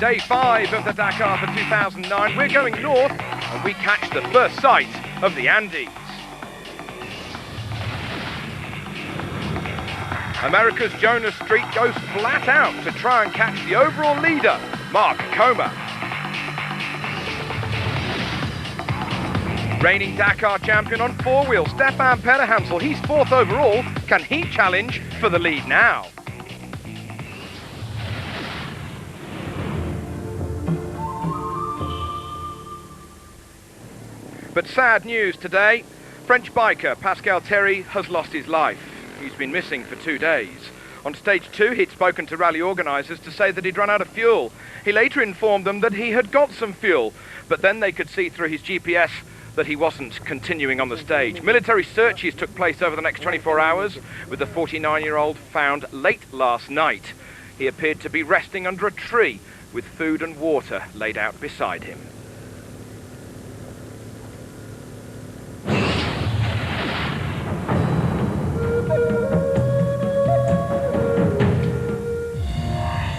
Day 5 of the Dakar for 2009. We're going north and we catch the first sight of the Andes. America's Jonas Street goes flat out to try and catch the overall leader, Mark Coma. Reigning Dakar champion on four wheels, Stefan Perhansel. He's fourth overall. Can he challenge for the lead now? But sad news today. French biker Pascal Terry has lost his life. He's been missing for 2 days. On stage 2, he'd spoken to rally organisers to say that he'd run out of fuel. He later informed them that he had got some fuel, but then they could see through his GPS that he wasn't continuing on the stage. Military searches took place over the next 24 hours, with the 49-year-old found late last night. He appeared to be resting under a tree with food and water laid out beside him.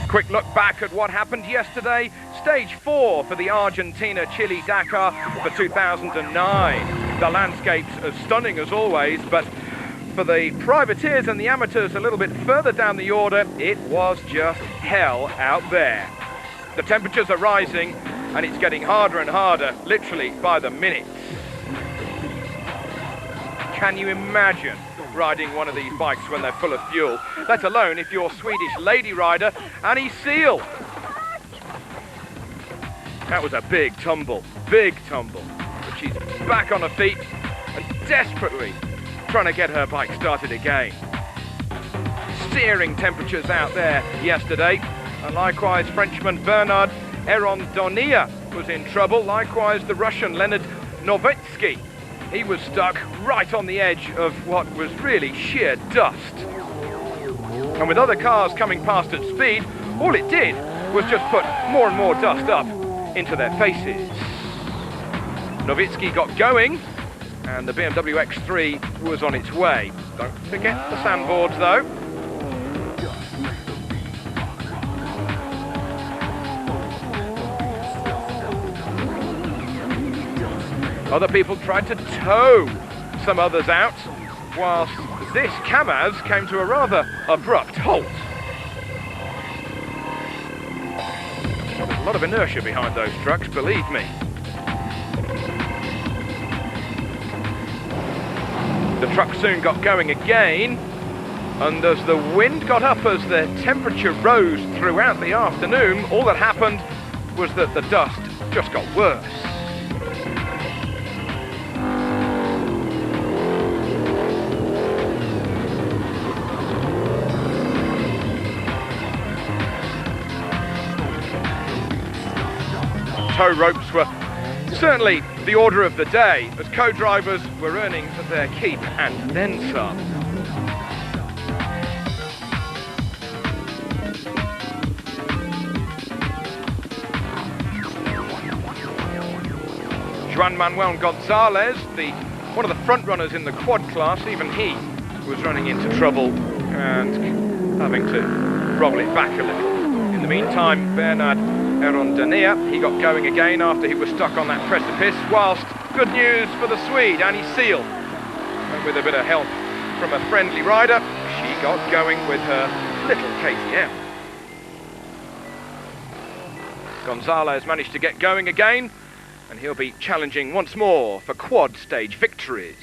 Quick look back at what happened yesterday. Stage 4 for the Argentina-Chile Dakar for 2009. The landscapes are stunning as always, but for the privateers and the amateurs a little bit further down the order, it was just hell out there. The temperatures are rising and it's getting harder and harder, literally by the minute. Can you imagine riding one of these bikes when they're full of fuel, let alone if you're Swedish lady rider Annie Seal? That was a big tumble, but she's back on her feet and desperately trying to get her bike started again. Searing temperatures out there yesterday, and likewise Frenchman Bernard Erondonia was in trouble, likewise the Russian Leonard Novitsky. He was stuck right on the edge of what was really sheer dust. And with other cars coming past at speed, all it did was just put more and more dust up into their faces. Novitsky got going, and the BMW X3 was on its way. Don't forget the sandboards though. Other people tried to tow some others out, whilst this Kamaz came to a rather abrupt halt. Well, there's a lot of inertia behind those trucks, believe me. The truck soon got going again, and as the wind got up, as the temperature rose throughout the afternoon, all that happened was that the dust just got worse. Tow ropes were certainly the order of the day, as co-drivers were earning their keep and then some. Juan Manuel Gonzalez, one of the front runners in the quad class, even he was running into trouble and having to roll it back a little. In the meantime, Bernard Erondonia, he got going again after he was stuck on that precipice, whilst good news for the Swede, Annie Seal. And with a bit of help from a friendly rider, she got going with her little KTM. Gonzalez managed to get going again, and he'll be challenging once more for quad stage victories.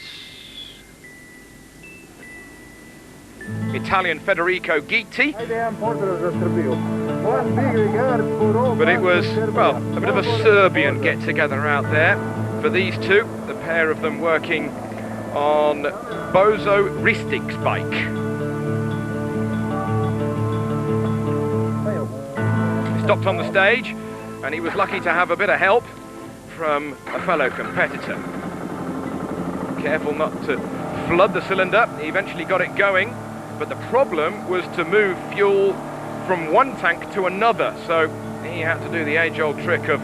Italian Federico Guidi. But it was, well, a bit of a Serbian get-together out there for these two, the pair of them working on Bozo Ristik's bike. He stopped on the stage, and he was lucky to have a bit of help from a fellow competitor. Careful not to flood the cylinder, he eventually got it going, but the problem was to move fuel from one tank to another, so he had to do the age-old trick of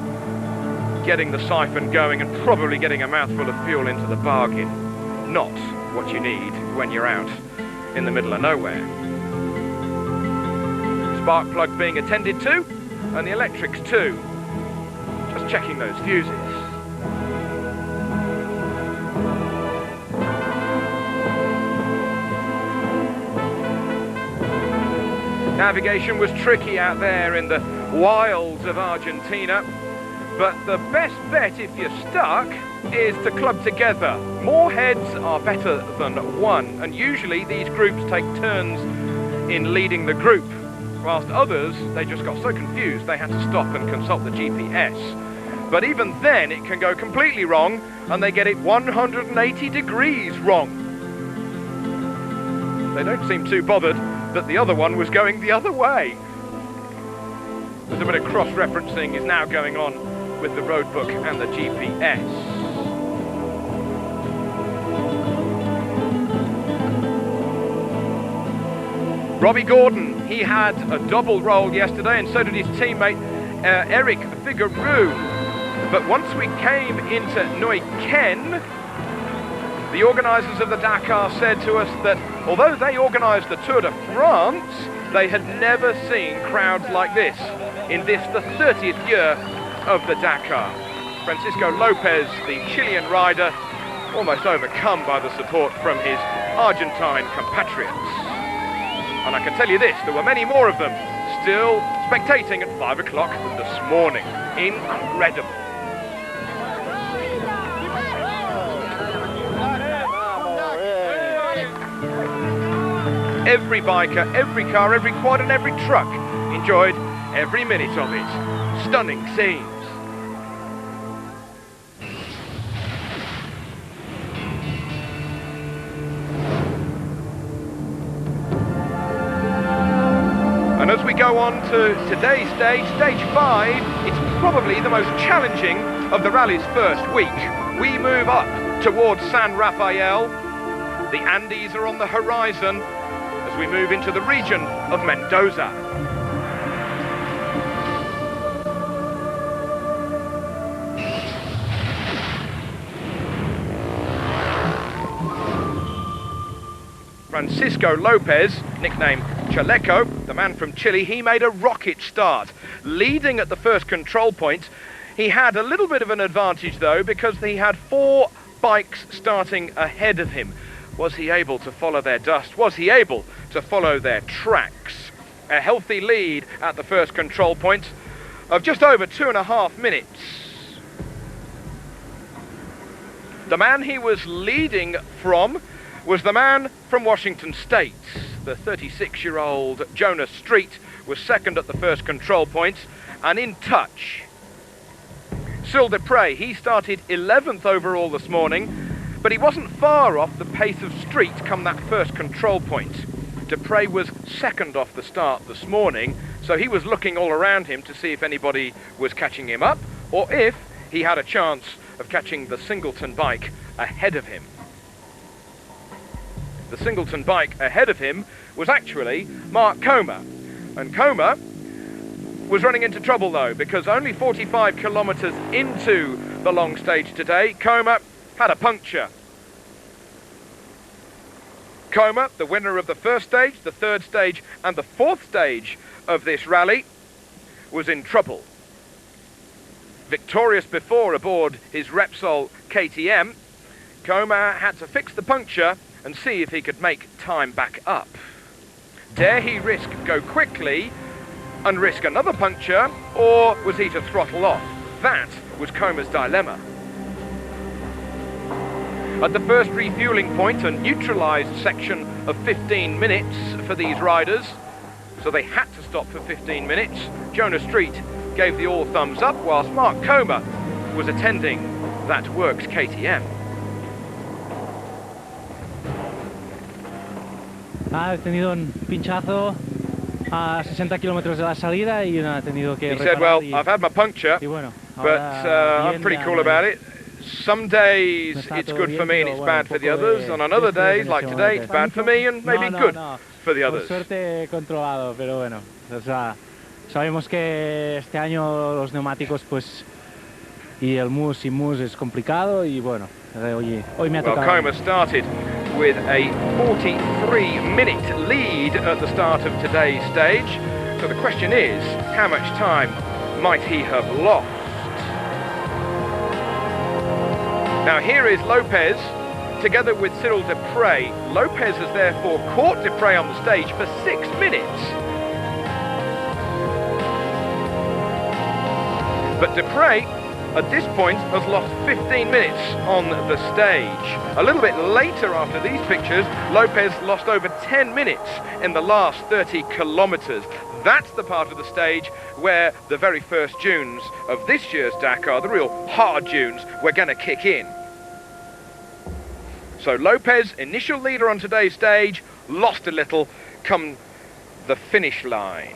getting the siphon going and probably getting a mouthful of fuel into the bargain. Not what you need when you're out in the middle of nowhere. Spark plug being attended to, and the electrics too. Just checking those fuses. Navigation was tricky out there in the wilds of Argentina, but the best bet if you're stuck is to club together. More heads are better than one, and usually these groups take turns in leading the group, whilst others, they just got so confused they had to stop and consult the GPS. But even then it can go completely wrong, and they get it 180 degrees wrong. They don't seem too bothered that the other one was going the other way. There's a bit of cross-referencing is now going on with the roadbook and the GPS. Robbie Gordon, he had a double roll yesterday, and so did his teammate Eric Figueroa. But once we came into Neuquén, the organisers of the Dakar said to us that although they organised the Tour de France, they had never seen crowds like this in this, the 30th year of the Dakar. Francisco Lopez, the Chilean rider, almost overcome by the support from his Argentine compatriots. And I can tell you this, there were many more of them still spectating at 5 o'clock this morning. Incredible. Every biker, every car, every quad and every truck enjoyed every minute of it. Stunning scenes. And as we go on to today's stage, stage 5, it's probably the most challenging of the rally's first week. We move up towards San Rafael. The Andes are on the horizon as we move into the region of Mendoza. Francisco Lopez, nicknamed Chaleco, the man from Chile, he made a rocket start. Leading at the first control point, he had a little bit of an advantage though, because he had 4 bikes starting ahead of him. Was he able to follow their dust? Was he able to follow their tracks? A healthy lead at the first control point of just over 2.5 minutes. The man he was leading from was the man from Washington State. The 36-year-old Jonas Street was second at the first control point and in touch. Syl Dupre, he started 11th overall this morning, but he wasn't far off the pace of Street come that first control point. Dupre was second off the start this morning, so he was looking all around him to see if anybody was catching him up, or if he had a chance of catching the Singleton bike ahead of him. The Singleton bike ahead of him was actually Mark Comer, and Comer was running into trouble though, because only 45 kilometres into the long stage today, Comer had a puncture. Comer, the winner of the first stage, the third stage and the fourth stage of this rally, was in trouble. Victorious before aboard his Repsol KTM, Comer had to fix the puncture and see if he could make time back up. Dare he risk go quickly and risk another puncture, or was he to throttle off? That was Comer's dilemma. At the first refuelling point, a neutralised section of 15 minutes for these riders, so they had to stop for 15 minutes. Jonas Street gave the all thumbs up, whilst Mark Comer was attending that Works KTM. Ha tenido un pinchazo a 60 kilómetros de la salida y ha tenido que He said, well, I've had my puncture, bueno, but I'm pretty cool about it. Some days it's good for me and it's bad for the others, and on other days, like today, it's bad for me and maybe good for the others. Por suerte controlado, pero bueno, o sea, sabemos que este año los neumáticos pues y el mousse sin mousse es complicado y bueno, hoy me ha tocado. Well, Comer started with a 43-minute lead at the start of today's stage. So the question is, how much time might he have lost? Now here is Lopez, together with Cyril Dupre. Lopez has therefore caught Dupre on the stage for 6 minutes. But Dupre, at this point, has lost 15 minutes on the stage. A little bit later after these pictures, Lopez lost over 10 minutes in the last 30 kilometres. That's the part of the stage where the very first dunes of this year's Dakar, the real hard dunes, were going to kick in. So Lopez, initial leader on today's stage, lost a little come the finish line.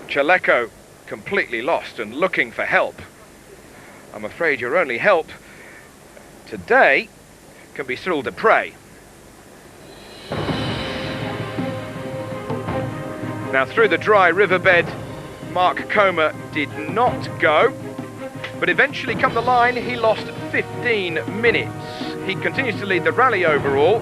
Chaleco completely lost and looking for help. I'm afraid your only help today can be Cyril Dupre. Now through the dry riverbed, Mark Coma did not go, but eventually come the line he lost 15 minutes. He continues to lead the rally overall,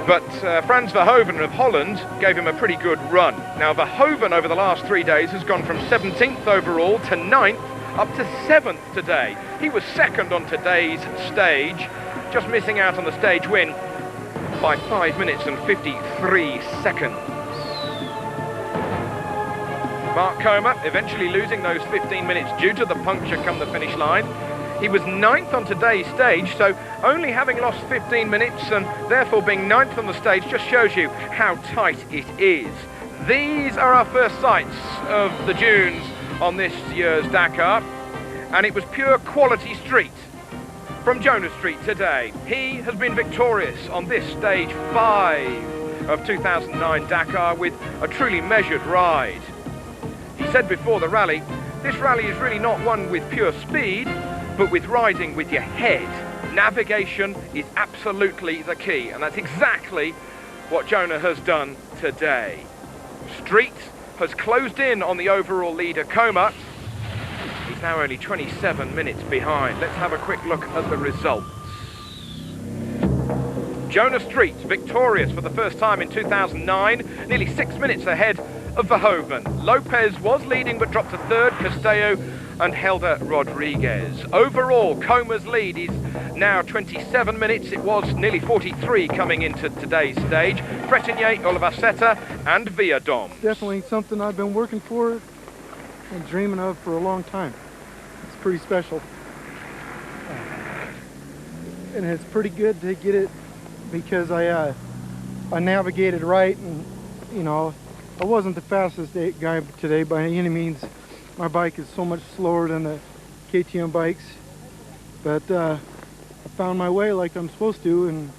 but Frans Verhoeven of Holland gave him a pretty good run. Now Verhoeven over the last 3 days has gone from 17th overall to 9th up to 7th today. He was second on today's stage, just missing out on the stage win by 5 minutes and 53 seconds. Mark Coma eventually losing those 15 minutes due to the puncture come the finish line. He was 9th on today's stage, so only having lost 15 minutes and therefore being 9th on the stage just shows you how tight it is. These are our first sights of the dunes on this year's Dakar, and it was pure quality street from Jonah Street today. He has been victorious on this stage 5 of 2009 Dakar with a truly measured ride. He said before the rally, this rally is really not one with pure speed, but with riding with your head. Navigation is absolutely the key, and that's exactly what Jonah has done today. Street has closed in on the overall leader, Coma. He's now only 27 minutes behind. Let's have a quick look at the results. Jonah Street, victorious for the first time in 2009, nearly 6 minutes ahead of Verhoeven. Lopez was leading but dropped to third, Castello and Helder Rodriguez. Overall, Coma's lead is now 27 minutes. It was nearly 43 coming into today's stage. Fretinier, Olivaceta and Viadom. Definitely something I've been working for and dreaming of for a long time. It's pretty special. And it's pretty good to get it because I navigated right, and you know, I wasn't the fastest guy today by any means. My bike is so much slower than the KTM bikes, but I found my way like I'm supposed to, and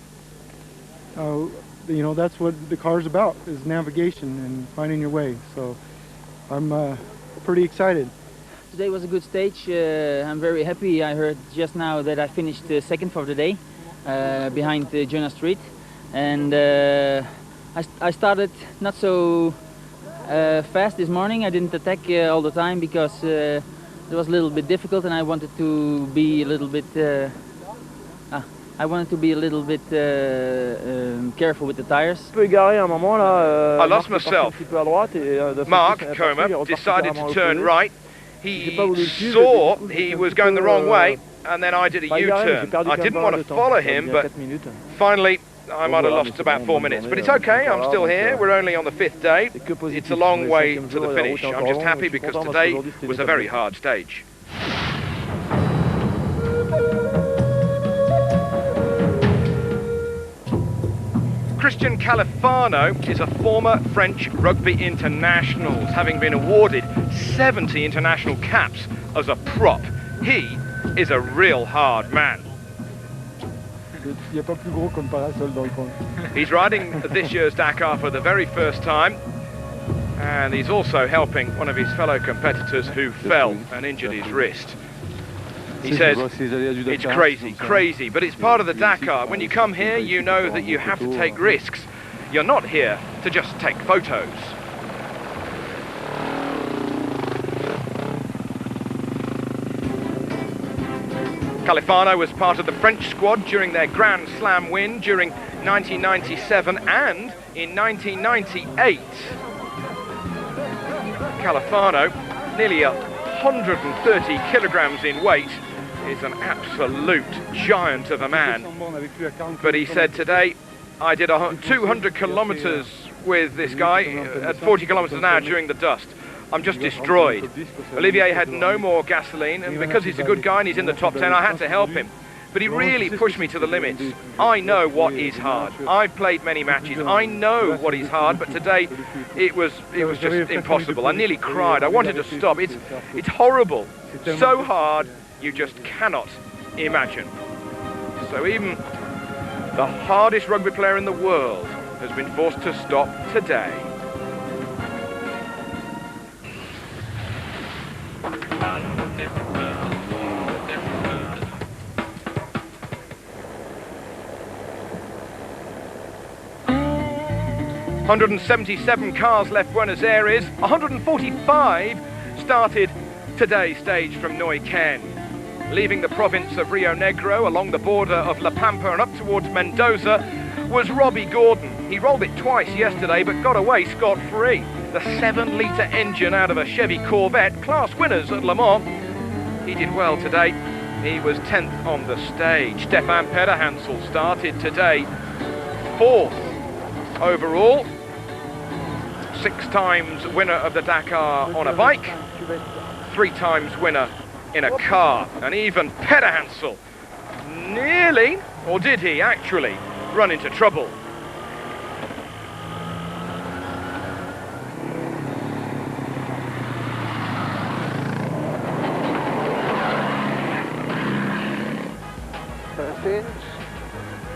you know, that's what the car's about, is navigation and finding your way. So I'm pretty excited. Today was a good stage. I'm very happy. I heard just now that I finished second for the day behind Jonah Street, and I started not so fast this morning. I didn't attack all the time because it was a little bit difficult, and I wanted to be a little bit careful with the tires. I lost myself. Mark Coma decided to turn right. He saw he was going the wrong way, and then I did a U-turn. I didn't want to follow him, but finally I might have lost about 4 minutes, but it's okay, I'm still here. We're only on the 5th day. It's a long way to the finish. I'm just happy because today was a very hard stage. Christian Califano is a former French rugby international, having been awarded 70 international caps as a prop. He is a real hard man. He's riding this year's Dakar for the very first time, and he's also helping one of his fellow competitors who fell and injured his wrist. He says it's crazy, but it's part of the Dakar. When you come here, you know that you have to take risks. You're not here to just take photos. Califano was part of the French squad during their Grand Slam win during 1997 and in 1998. Califano, nearly 130 kilograms in weight, is an absolute giant of a man. But he said today, I did 200 kilometers with this guy at 40 kilometers an hour during the dust. I'm just destroyed. Olivier had no more gasoline, and because he's a good guy and he's in the top 10, I had to help him. But he really pushed me to the limits. I know what is hard. I've played many matches. I know what is hard, but today it was just impossible. I nearly cried. I wanted to stop. It's horrible. So hard, you just cannot imagine. So even the hardest rugby player in the world has been forced to stop today. "177 cars left Buenos Aires, 145 started today's stage from Neuquén. Leaving the province of Rio Negro along the border of La Pampa and up towards Mendoza was Robbie Gordon. He rolled it twice yesterday but got away scot-free. The 7-litre engine out of a Chevy Corvette, class winners at Le Mans. He did well today. He was 10th on the stage. Stefan Pederhansel started today 4th overall. 6 times winner of the Dakar on a bike, 3 times winner in a car. And even Pederhansel nearly, or did he actually, run into trouble.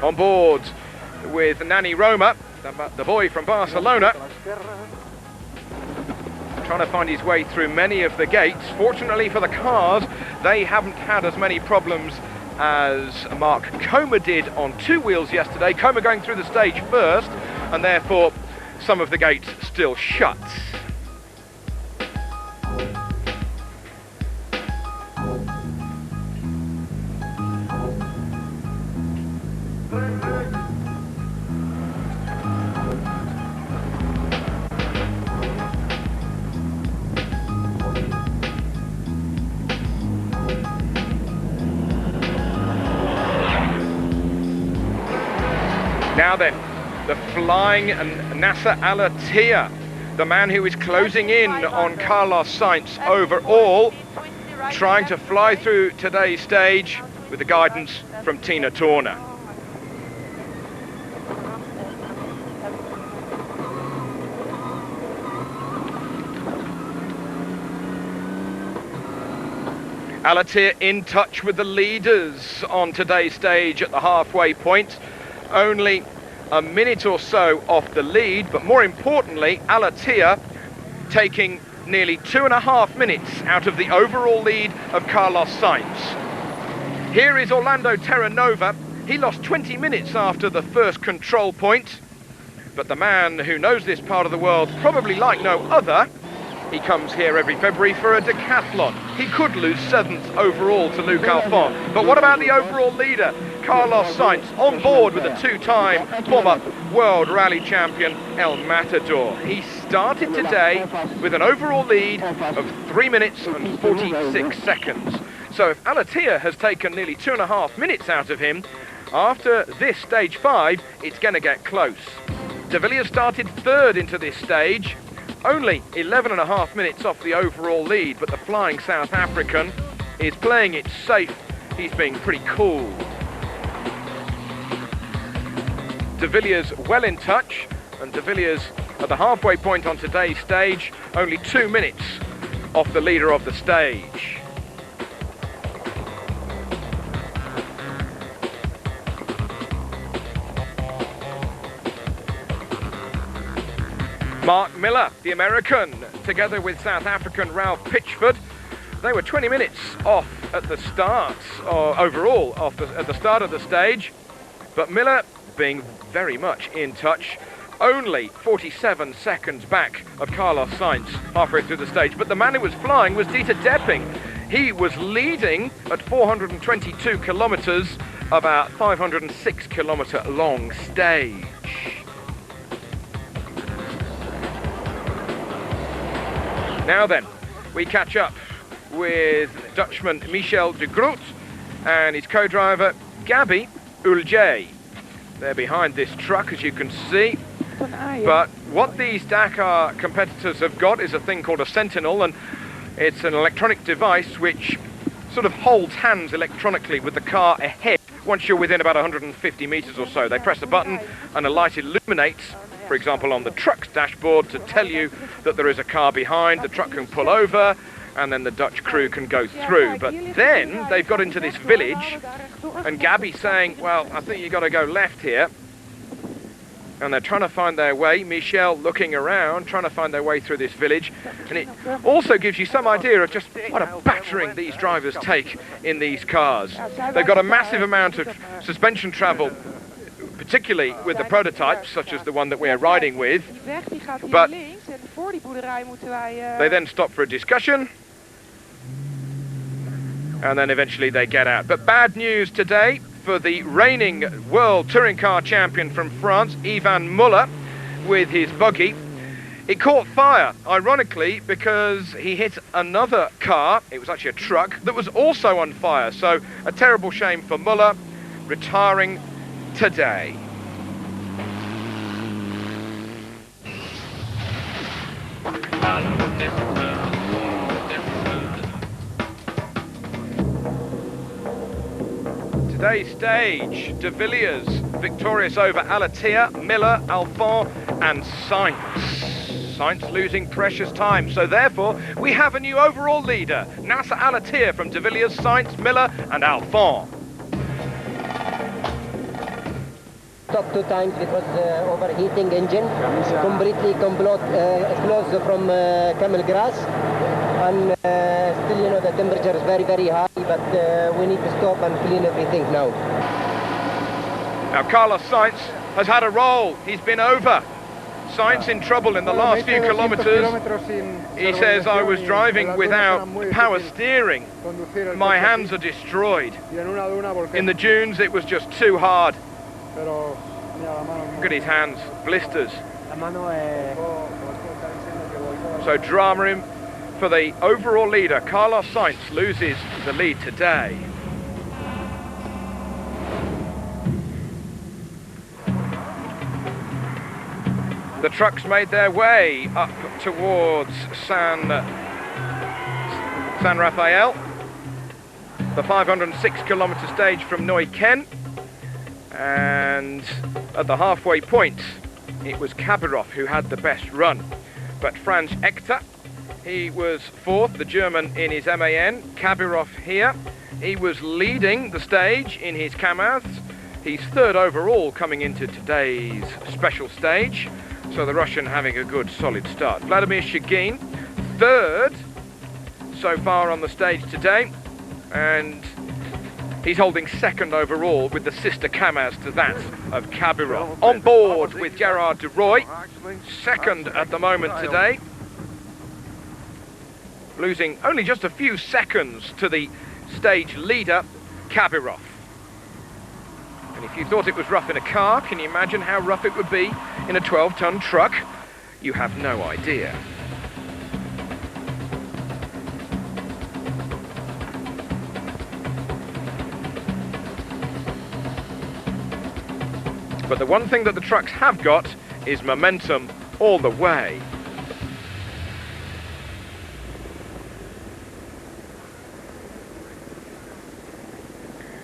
On board with Nani Roma, the boy from Barcelona, trying to find his way through many of the gates. Fortunately for the cars, they haven't had as many problems as Mark Comer did on 2 wheels yesterday. Comer going through the stage first, and therefore some of the gates still shut. Now then, the flying Nasser Al-Attiyah, the man who is closing in on Carlos Sainz overall, trying to fly through today's stage with the guidance from Tina Turner. Al-Attiyah in touch with the leaders on today's stage at the halfway point. Only a minute or so off the lead, but more importantly, Al-Attiyah taking nearly 2.5 minutes out of the overall lead of Carlos Sainz. Here is Orlando Terranova. He lost 20 minutes after the first control point, but the man who knows this part of the world probably like no other, he comes here every February for a decathlon. He could lose 7th overall to Luc Alphon, but what about the overall leader, Carlos Sainz, on board with the 2-time former World Rally Champion El Matador. He started today with an overall lead of 3 minutes and 46 seconds. So if Al-Attiyah has taken nearly 2.5 minutes out of him, after this stage 5, it's going to get close. De Villiers started 3rd into this stage, only 11.5 minutes off the overall lead, but the flying South African is playing it safe. He's being pretty cool. De Villiers well in touch, and De Villiers at the halfway point on today's stage, only 2 minutes off the leader of the stage. Mark Miller, the American, together with South African Ralph Pitchford, they were 20 minutes off at the start, or overall at the start of the stage, but Miller being very much in touch, only 47 seconds back of Carlos Sainz halfway through the stage. But the man who was flying was Dieter Depping. He was leading at 422 kilometres of our 506 kilometre long stage. Now then, we catch up with Dutchman Michel de Groot and his co-driver Gabi Ulje. They're behind this truck, as you can see. But what these Dakar competitors have got is a thing called a Sentinel, and it's an electronic device which sort of holds hands electronically with the car ahead. Once you're within about 150 metres or so, they press a button and a light illuminates, for example on the truck's dashboard, to tell you that there is a car behind. The truck can pull over and then the Dutch crew can go through. But then they've got into this village and Gabi's saying, well, I think you've got to go left here. And they're trying to find their way. Michel looking around, trying to find their way through this village. And it also gives you some idea of just what a battering these drivers take in these cars. They've got a massive amount of suspension travel, particularly with the prototypes, such as the one that we're riding with. But they then stop for a discussion. And then eventually they get out. But bad news today for the reigning World Touring Car Champion from France, Yvan Muller, with his buggy. It caught fire, ironically, because he hit another car, it was actually a truck, that was also on fire. So a terrible shame for Muller, retiring today. Today's stage, De Villiers victorious over Alatia, Miller, Alphon and Sainz. Sainz losing precious time, so therefore we have a new overall leader, Nasser Alatia from De Villiers, Sainz, Miller and Alphon. Top 2 times because overheating engine, completely closed from camel grass, and still, you know, the temperature is very, very high, but we need to stop and clean everything now. Now Carlos Sainz has had a roll, he's been over. Sainz in trouble in the last few kilometres. He says, I was driving without power steering. My hands are destroyed. In the dunes it was just too hard. Look at his hands, blisters. So drama him for the overall leader. Carlos Sainz loses the lead today. The trucks made their way up towards San Rafael, the 506 kilometre stage from Neuquén. And at the halfway point, it was Kabirov who had the best run. But Franz Eckter, he was fourth, the German in his MAN. Kabirov here, he was leading the stage in his Kamaz. He's third overall coming into today's special stage. So the Russian having a good solid start. Vladimir Shigin, third so far on the stage today. And he's holding second overall with the sister Kamaz to that of Kabirov. On board with Gerard de Roy, second at the moment today. Losing only just a few seconds to the stage leader, Kabirov. And if you thought it was rough in a car, can you imagine how rough it would be in a 12-ton truck? You have no idea. But the one thing that the trucks have got is momentum all the way.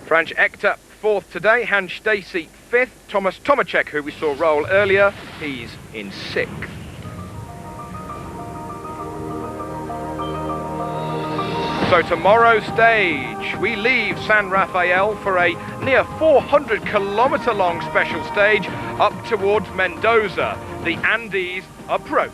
Franz Eckter fourth today, Hans Stacey fifth, Thomas Tomacek, who we saw roll earlier, he's in sixth. So tomorrow's stage, we leave San Rafael for a near 400 kilometre long special stage up towards Mendoza. The Andes approach.